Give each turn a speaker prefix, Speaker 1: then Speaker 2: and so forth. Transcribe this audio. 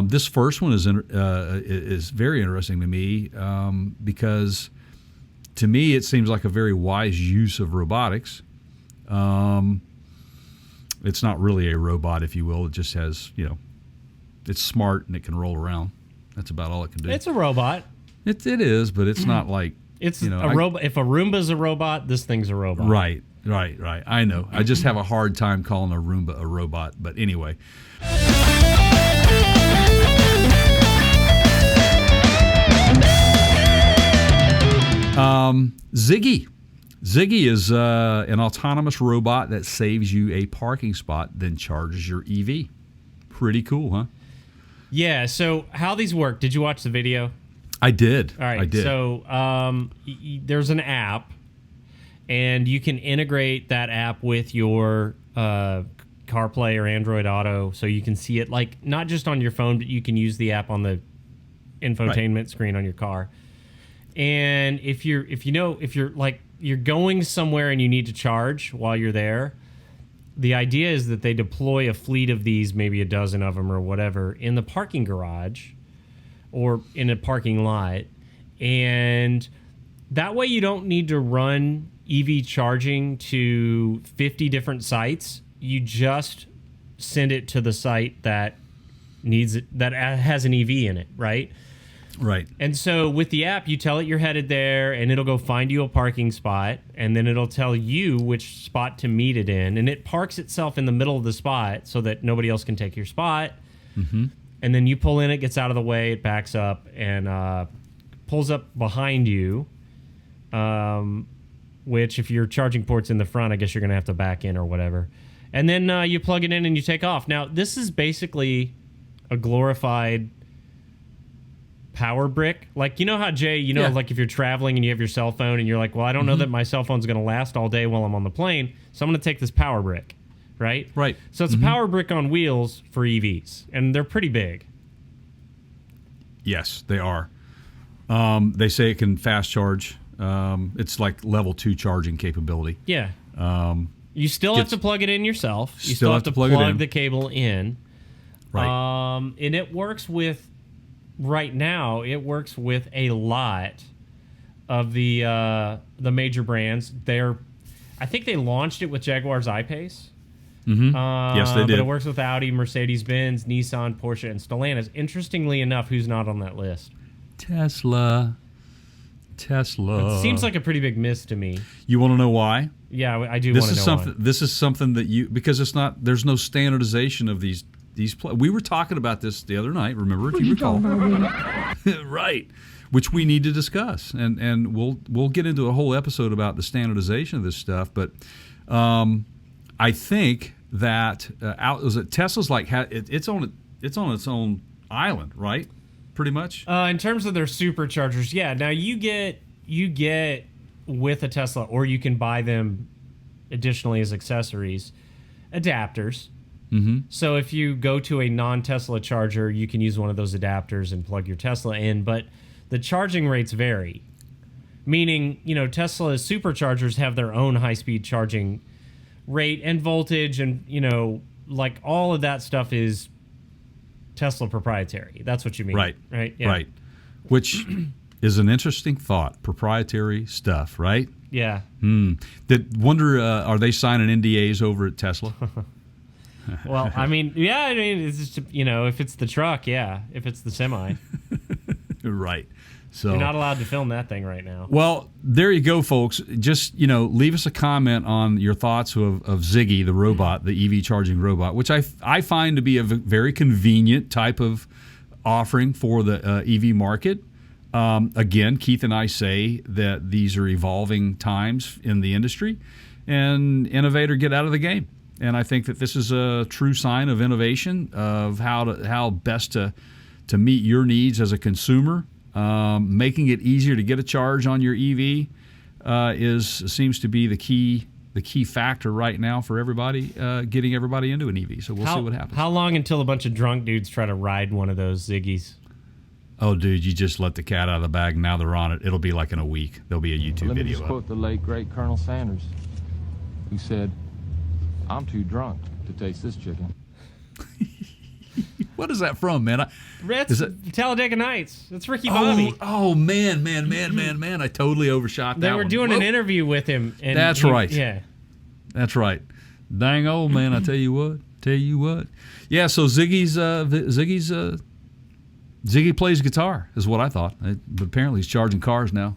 Speaker 1: This first one is very interesting to me because to me it seems like a very wise use of robotics. It's not really a robot, if you will. It just has, it's smart and it can roll around. That's about all it can do.
Speaker 2: It's a robot.
Speaker 1: It is, but it's not like
Speaker 2: it's a robot. If a Roomba's a robot, this thing's a robot.
Speaker 1: Right. I know. I just have a hard time calling a Roomba a robot. But anyway. ZiGGY. ZiGGY is an autonomous robot that saves you a parking spot, then charges your EV. Pretty cool, huh?
Speaker 2: Yeah, so how these work, did you watch the video?
Speaker 1: I did.
Speaker 2: All right,
Speaker 1: I did.
Speaker 2: So there's an app, and you can integrate that app with your CarPlay or Android Auto, so you can see it, like, not just on your phone, but you can use the app on the infotainment screen on your car. And if you're going somewhere and you need to charge while you're there, the idea is that they deploy a fleet of these, maybe a dozen of them or whatever, in the parking garage or in a parking lot. And that way you don't need to run EV charging to 50 different sites. You just send it to the site that has an EV in it, right?
Speaker 1: Right.
Speaker 2: And so with the app, you tell it you're headed there, and it'll go find you a parking spot, and then it'll tell you which spot to meet it in, and it parks itself in the middle of the spot so that nobody else can take your spot. Mm-hmm. And then you pull in, it gets out of the way, it backs up, and pulls up behind you, which if your charging port's in the front, I guess you're going to have to back in or whatever. And then you plug it in and you take off. Now, this is basically a glorified power brick. Like, you know how, Jay, like if you're traveling and you have your cell phone and you're like, well, I don't know that my cell phone's going to last all day while I'm on the plane, so I'm going to take this power brick, right?
Speaker 1: Right.
Speaker 2: So it's a power brick on wheels for EVs, and they're pretty big.
Speaker 1: Yes, they are. They say it can fast charge. It's like level 2 charging capability.
Speaker 2: Yeah. You still have to plug it in yourself. You still have to plug the cable in.
Speaker 1: Right.
Speaker 2: And it works with... Right now, it works with a lot of the major brands. I think they launched it with Jaguar's I-Pace.
Speaker 1: Mm-hmm. Yes, they did.
Speaker 2: But it works with Audi, Mercedes-Benz, Nissan, Porsche, and Stellantis. Interestingly enough, who's not on that list?
Speaker 1: Tesla.
Speaker 2: It seems like a pretty big miss to me.
Speaker 1: You want to know why?
Speaker 2: Yeah, I do want to know why.
Speaker 1: This is something that because there's no standardization of these. We were talking about this the other night, remember, if you recall. Right. Which we need to discuss. And we'll get into a whole episode about the standardization of this stuff. But I think that Tesla's like it's on its own island, right? Pretty much.
Speaker 2: In terms of their superchargers, yeah. Now you get with a Tesla, or you can buy them additionally as accessories, adapters. Mm-hmm. So if you go to a non-Tesla charger, you can use one of those adapters and plug your Tesla in, but the charging rates vary. Meaning, Tesla's superchargers have their own high-speed charging rate and voltage, and, like all of that stuff is Tesla proprietary. That's what you mean.
Speaker 1: Right.
Speaker 2: Yeah.
Speaker 1: Right. Which is an interesting thought. Proprietary stuff, right?
Speaker 2: Yeah.
Speaker 1: Are they signing NDAs over at Tesla?
Speaker 2: Well, it's just, if it's the truck, yeah. If it's the semi.
Speaker 1: Right. So
Speaker 2: you're not allowed to film that thing right now.
Speaker 1: Well, there you go, folks. Just, leave us a comment on your thoughts of ZiGGY, the robot, the EV charging robot, which I find to be a very convenient type of offering for the EV market. Again, Keith and I say that these are evolving times in the industry, and innovator, get out of the game. And I think that this is a true sign of innovation, of how best to meet your needs as a consumer. Making it easier to get a charge on your EV seems to be the key factor right now for everybody, getting everybody into an EV. So we'll see what happens.
Speaker 2: How long until a bunch of drunk dudes try to ride one of those ZiGGYs?
Speaker 1: Oh, dude, you just let the cat out of the bag. Now they're on it. It'll be like in a week. There'll be a YouTube video.
Speaker 3: Let me just quote the late, great Colonel Sanders, who said, "I'm too drunk to taste this chicken."
Speaker 1: What is that from, man?
Speaker 2: That's Talladega Nights. That's Ricky Bobby.
Speaker 1: Oh, man. I totally overshot that
Speaker 2: They were
Speaker 1: one.
Speaker 2: doing an interview with him. And
Speaker 1: That's right.
Speaker 2: Yeah.
Speaker 1: That's right. Dang old man, I tell you what. Yeah, so Ziggy plays guitar, is what I thought. But apparently he's charging cars now.